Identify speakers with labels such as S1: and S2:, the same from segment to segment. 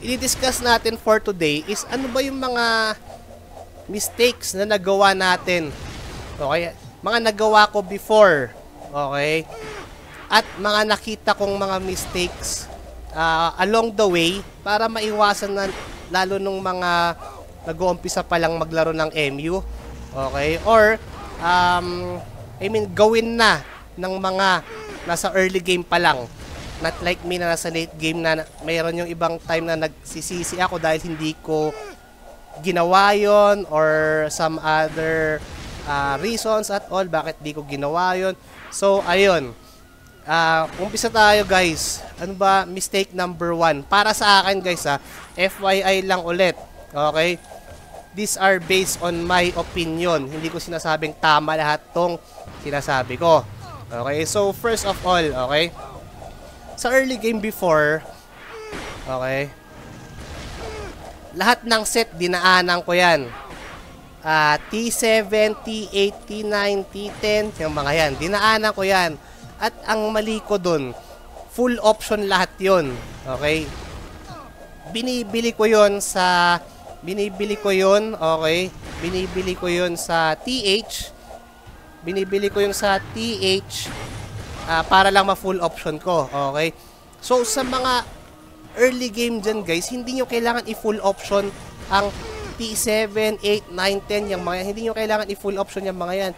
S1: i-discuss natin for today is ano ba yung mga mistakes na nagawa natin. Okay? Mga nagawa ko before. Okay? At mga nakita kong mga mistakes along the way para maiwasan na lalo nung mga nag-uumpisa pa lang maglaro ng MU. Okay? Or gawin na ng mga nasa early game pa lang. Not like me na nasa late game na mayroon yung ibang time na nagsisisi ako dahil hindi ko ginawa yon or some other reasons at all bakit di ko ginawa yon. So, ayun. Umpisa tayo guys. Ano ba? Mistake number 1. Para sa akin guys FYI lang ulit. Okay? These are based on my opinion. Hindi ko sinasabing tama lahat tong sinasabi ko. Okay? So, first of all, okay? Sa early game before, okay? Lahat ng set, dinaanan ko yan. T7, T8, T9, T10, yung mga yan. Dinaanan ko yan. At ang mali ko dun, full option lahat yon. Okay? Binibili ko yon, okay? Binibili ko yon sa TH. Binibili ko yung sa TH para lang ma-full option ko. Okay? So, sa mga early game dyan, guys, hindi nyo kailangan i-full option ang T7, 8, 9, 10, yung mga yan. Hindi nyo kailangan i-full option yung mga yan.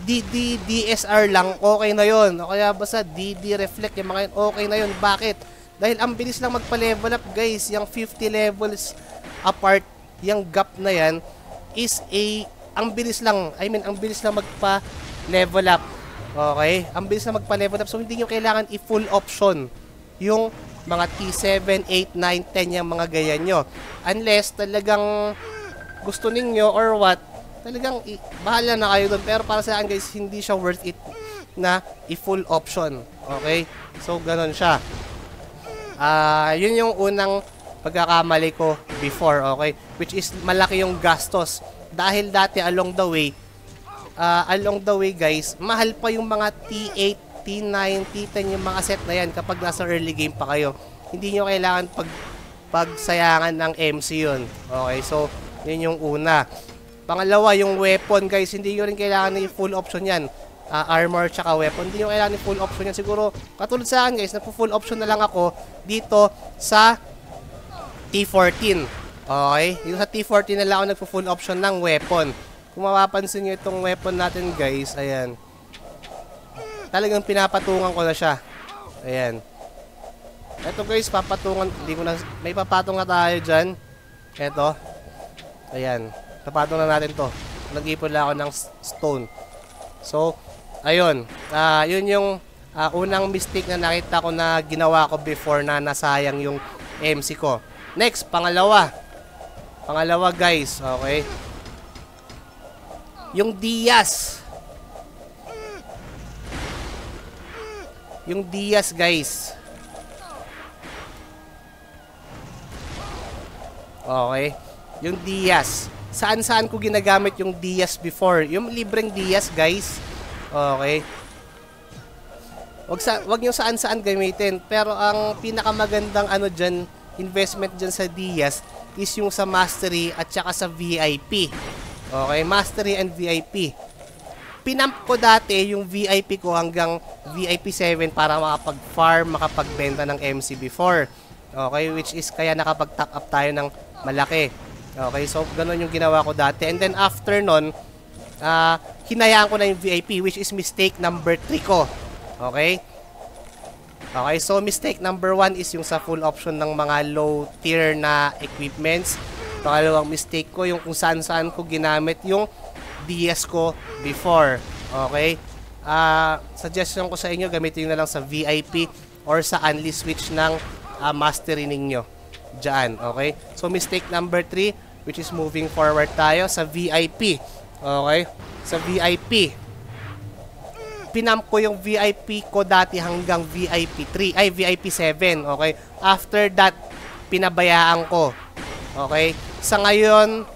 S1: DD, DSR lang, okay na yon. O kaya basta DD, Reflect, yung mga yan, okay na yon. Bakit? Dahil ang bilis lang magpa-level up, guys. Yung 50 levels apart, yung gap na yan, is ang bilis lang. Ang bilis lang magpa-level up. Okay? Ang bilis na magpa-level up. So, hindi nyo kailangan i-full option yung mga T7, 8, 9, 10 yung mga ganyan nyo. Unless talagang gusto ninyo or what, talagang bahala na kayo doon. Pero para sa akin guys, hindi siya worth it na i-full option. Okay? So, ganun siya. Yun yung unang pagkakamali ko before. Okay? Which is malaki yung gastos. Dahil dati along the way guys, mahal pa yung mga T8, T9, T10 yung mga set na yan kapag nasa early game pa kayo. Hindi nyo kailangan pagsayangan ng MC yun. Okay, so yun yung una. Pangalawa, yung weapon guys, hindi nyo rin kailangan ng full option yan. Armor tsaka weapon, hindi nyo kailangan ng full option yan. Siguro, katulad sa akin guys, nagpo-full option na lang ako dito sa T14. Okay, dito sa T14 na lang ako nagpo-full option ng weapon. Kung mapapansin nyo itong weapon natin guys, ayan. Talagang pinapatungan ko na siya. Ayan. Ito guys, papatungan. Hindi ko na, may papatong na tayo dyan. Ito. Ayan. Papatong na natin to. Nag-ipon lang ako ng stone. So, ayun. Yun yung unang mistake na nakita ko na ginawa ko before na nasayang yung MC ko. Next, pangalawa. Pangalawa guys, okay. Yung Diaz. Yung Diaz, guys. Okay. Yung Diaz. Saan-saan ko ginagamit yung Diaz before? Yung libreng Diaz, guys. Okay. Wag nyo saan-saan gamitin. Pero ang pinakamagandang dyan, investment dyan sa Diaz is yung sa Mastery at saka sa VIP. Okay, Mastery and VIP. Pinamp ko dati yung VIP ko hanggang VIP 7 para makapag-farm, makapagbenta ng MC before. Okay, which is kaya nakapag-top up tayo ng malaki. Okay, so ganun yung ginawa ko dati. And then after nun, hinayaan ko na yung VIP, which is mistake number 3 ko. Okay? Okay, so mistake number 1 is yung sa full option ng mga low tier na equipments. Pangalawang mistake ko yung kung saan-saan ko ginamit yung DS ko before. Okay? Suggestion ko sa inyo, gamitin nyo na lang sa VIP or sa Unli Switch ng Mastery ninyo. Diyan. Okay? So, mistake number 3, which is moving forward tayo sa VIP. Okay? Sa VIP. Pinamp ko yung VIP ko dati hanggang VIP 3, ay VIP 7. Okay? After that, pinabayaan ko. Okay? Sa ngayon,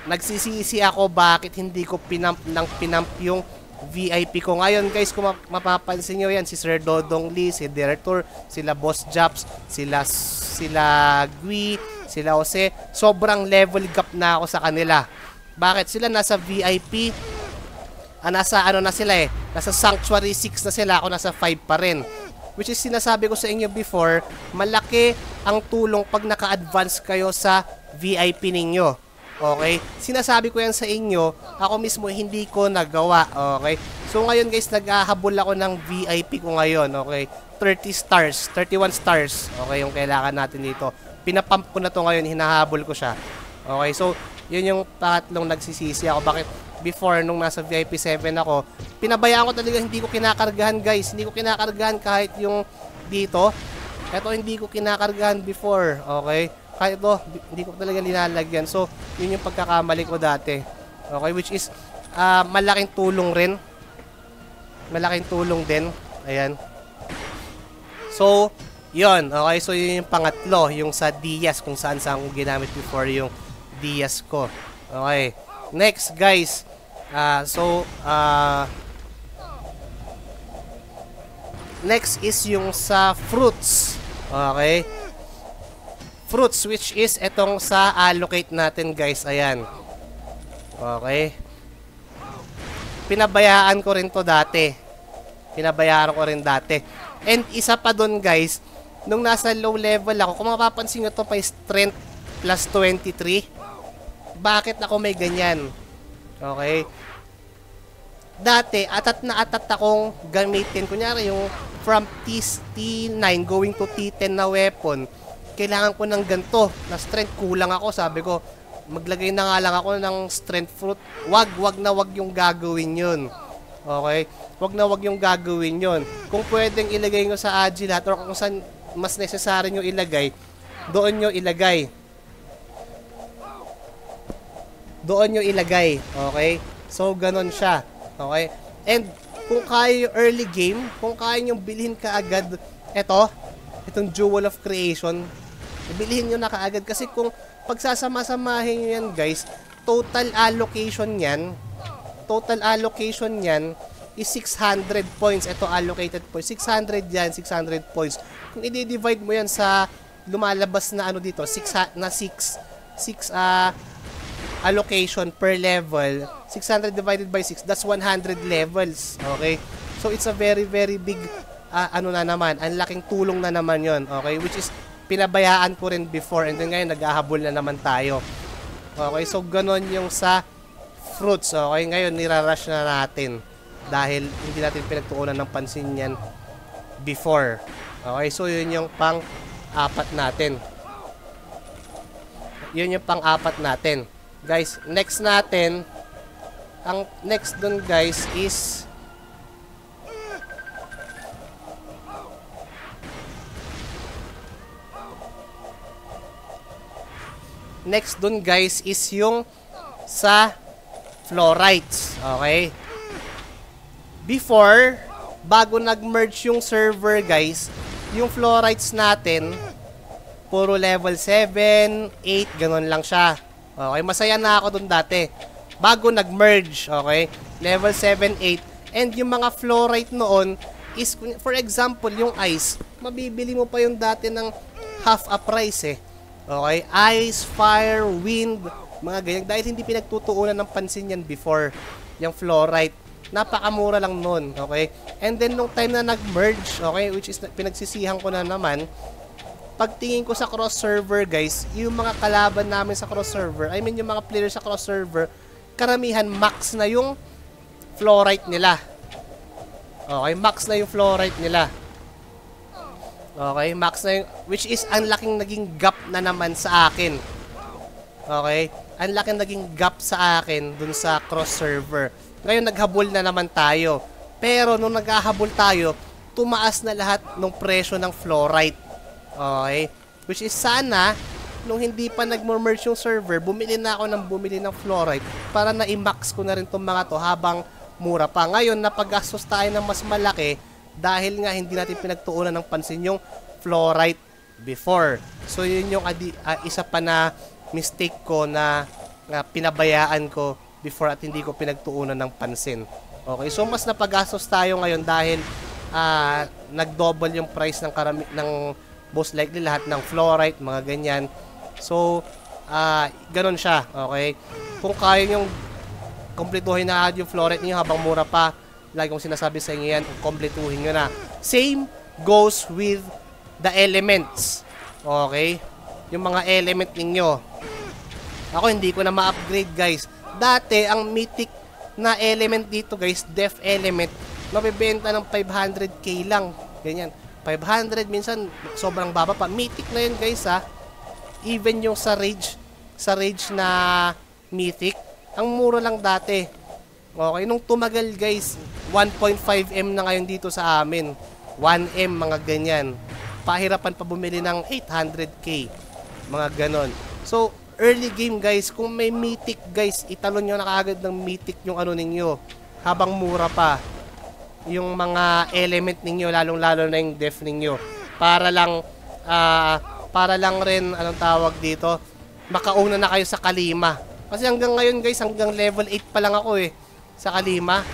S1: nagsisisi ako bakit hindi ko pinamp yung VIP ko. Ngayon guys, kung mapapansin nyo yan, si Sir Dodong Lee, si Director, sila Boss Japs, sila Gui, sila Jose, sobrang level gap na ako sa kanila. Bakit? Sila nasa VIP, nasa ano na sila nasa Sanctuary 6 na sila, ako nasa 5 pa rin. Which is sinasabi ko sa inyo before, malaki ang tulong pag naka-advance kayo sa VIP ninyo. Okay? Sinasabi ko yan sa inyo, ako mismo hindi ko nagawa. Okay? So ngayon guys, nag-ahabol ako ng VIP ko ngayon. Okay? 30 stars, 31 stars. Okay, yung kailangan natin dito. Pinapump ko na to ngayon, hinahabol ko siya. Okay, so yun yung pangatlong nagsisisi ako. Bakit before, nung nasa VIP 7 ako, pinabayaan ko talaga, hindi ko kinakargahan guys. Hindi ko kinakargahan kahit yung dito. Ito hindi ko kinakargahan before. Okay? Kahit ito, hindi ko talaga linalagyan. So, yun yung pagkakamali ko dati. Okay, which is malaking tulong rin. Malaking tulong din. Ayan. So, yun. Okay, so yun yung pangatlo. Yung sa Diaz, kung saan ko ginamit before yung Diaz ko. Okay. Next, guys. Next is yung sa fruits. Okay. Fruits, which is etong sa allocate natin, guys. Ayan. Okay. Pinabayaan ko rin to dati. Pinabayaan ko rin dati. And isa pa dun, guys, nung nasa low level ako, kung mapapansin nyo to, may strength plus 23. Bakit ako may ganyan? Okay. Dati, atat na atat akong gamitin. Kunyari, yung from T9 going to T10 na weapon, kailangan ko ng ganito na strength, kulang ako. Sabi ko, maglagay na nga lang ako ng strength fruit. Wag yung gagawin yun. Okay? Wag yung gagawin yun. Kung pwedeng ilagay nyo sa Agilat or kung saan mas necessary nyo ilagay, doon nyo ilagay. Doon nyo ilagay. Okay? So, ganon siya. Okay? And, kung kaya yung early game, kung kaya nyo bilhin kaagad, itong Jewel of Creation, ibilihin nyo na kaagad. Kasi kung pagsasama-samahin nyo yan, guys, total allocation yan is 600 points. Ito allocated points. 600 yan, 600 points. Kung i-divide mo yan sa lumalabas na ano dito, 6 allocation per level, 600 divided by 6, that's 100 levels. Okay? So, it's a very, very big, ano na naman, ang laking tulong na naman yon. Okay? Which is, pinabayaan ko rin before and then ngayon naghahabol na naman tayo. Okay, so ganon yung sa fruits. Okay, ngayon nirarush na natin dahil hindi natin pinagtuunan ng pansin yan before. Okay, so yun yung pang-apat natin. Yun yung pang-apat natin. Guys, next natin, ang next dun guys is yung sa fluorites. Okay? Before, bago nag-merge yung server, guys, yung fluorites natin, puro level 7, 8, ganun lang siya. Okay? Masaya na ako dun dati. Bago nag-merge, okay? Level 7, 8. And yung mga fluorite noon is, for example, yung ice, mabibili mo pa yung dati ng half a price Okay, ice, fire, wind, mga ganyan. Dahil hindi pinagtutuunan ng pansin yan before, yung fluorite. Napakamura lang nun, okay? And then, nung time na nag-merge, okay, which is pinagsisihan ko na naman, pagtingin ko sa cross-server, guys, yung mga kalaban namin sa cross-server, I mean, yung mga players sa cross-server, karamihan, max na yung fluorite nila. Okay, max na yung fluorite nila. Okay, max na yung, which is ang laking naging gap na naman sa akin. Okay, ang laking naging gap sa akin dun sa cross-server. Ngayon, naghabol na naman tayo. Pero, nung naghahabol tayo, tumaas na lahat ng presyo ng fluorite. Okay, which is sana, nung hindi pa nag-merge yung server, bumili na ako ng fluorite para na-i-max ko na rin itong mga to habang mura pa. Ngayon, napag-gastos tayo ng mas malaki dahil nga hindi natin pinagtuunan ng pansin yung fluorite before. So, yun yung isa pa na mistake ko na pinabayaan ko before at hindi ko pinagtuunan ng pansin. Okay, so mas napagastos tayo ngayon dahil nag-double yung price ng most likely lahat ng fluorite, mga ganyan. So, ganun siya, okay? Kung kaya nyong kumpletuhin na yung fluorite niyo habang mura pa, lagi kong sinasabi sa inyo yan, kumpletuhin nyo na. Same goes with the elements. Okay? Yung mga element ninyo. Ako hindi ko na ma-upgrade, guys. Dati, ang mythic na element dito, guys, death element, mabibenta ng 500k lang. Ganyan. 500, minsan sobrang baba pa. Mythic na yun, guys, ha. Even yung sa rage na mythic, ang mura lang dati. Okay, nung tumagal, guys, 1.5M na ngayon dito sa amin. 1M, mga ganyan. Pahirapan pa bumili ng 800k. Mga ganon. So, early game, guys, kung may mythic, guys, italon nyo na kaagad ng mythic yung ano ninyo. Habang mura pa. Yung mga element ninyo, lalong-lalo na yung def ninyo. Para lang rin, anong tawag dito, makauna na kayo sa Kalima. Kasi hanggang ngayon, guys, hanggang level 8 pa lang ako sa Kalima.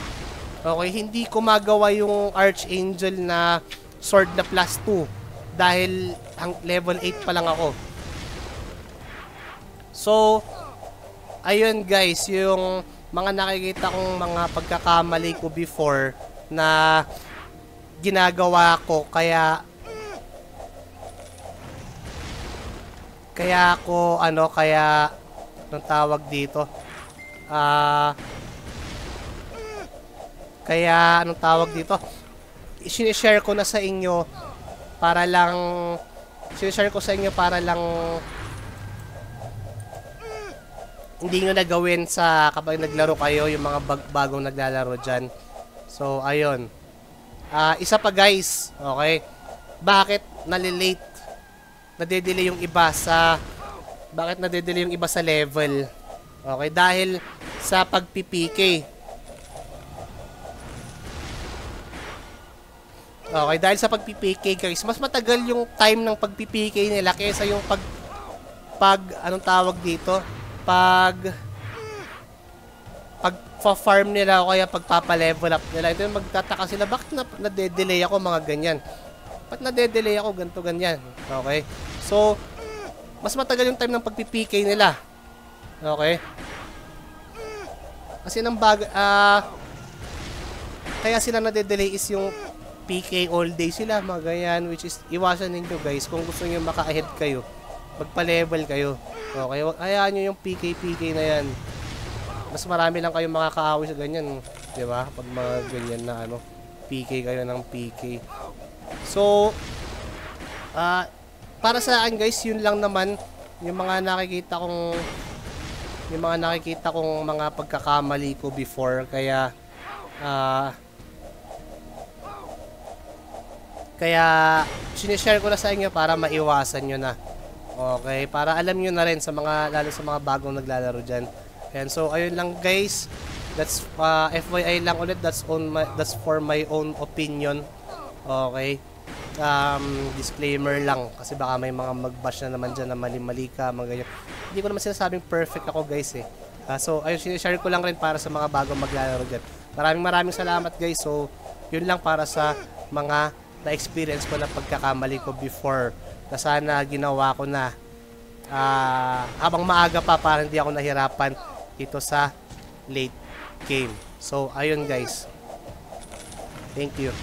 S1: Okay, hindi ko magawa yung Archangel na sword na +2 dahil level 8 pa lang ako. So, ayun, guys, yung mga nakikita kong mga pagkakamali ko before na ginagawa ko, kaya anong tawag dito, sinishare ko na sa inyo para lang hindi nyo na gawin kapag naglaro kayo, yung mga bagong naglalaro dyan. So, ayun. Isa pa, guys, okay, bakit nalilate, nade-delay yung iba sa level? Okay, dahil sa pag-PK. Okay, dahil sa pag-PK, guys, mas matagal yung time ng pag-PK nila kaysa yung anong tawag dito? Pag-farm nila o kaya pagpapa-level up nila. Ito yung magtataka sila, bakit nade-delay ako, mga ganyan? Ba't nade-delay ako, ganito, ganyan? Okay? So, mas matagal yung time ng pag-PK nila. Okay? Kasi kaya sila nade-delay is yung PK all day sila, mga ganyan, which is iwasan ninyo, guys. Kung gusto niyo maka-ahead kayo, magpa-level kayo. Okay? Hayaan nyo yung PK na yan. Mas marami lang kayong makakaaway sa ganyan, di ba? Pag mga ganyan na PK kayo ng PK. So, para sa akin, guys, yun lang naman yung mga nakikita kong mga pagkakamali ko before, kaya sinishare ko na sa inyo para maiwasan nyo na. Okay, para alam nyo na rin lalo sa mga bagong naglalaro dyan. And so, ayun lang, guys. That's FYI lang ulit. That's for my own opinion. Okay. Disclaimer lang. Kasi baka may mga mag-bash na naman dyan na mali-mali ka, mga ganyan. Hindi ko naman sinasabing perfect ako, guys, So, ayun, sinishare ko lang rin para sa mga bagong maglalaro dyan. Maraming salamat, guys. So, yun lang para sa mga na-experience ko na pagkakamali ko before. Na sana ginawa ko na habang maaga pa para hindi ako nahirapan dito sa late game. So, ayun, guys. Thank you.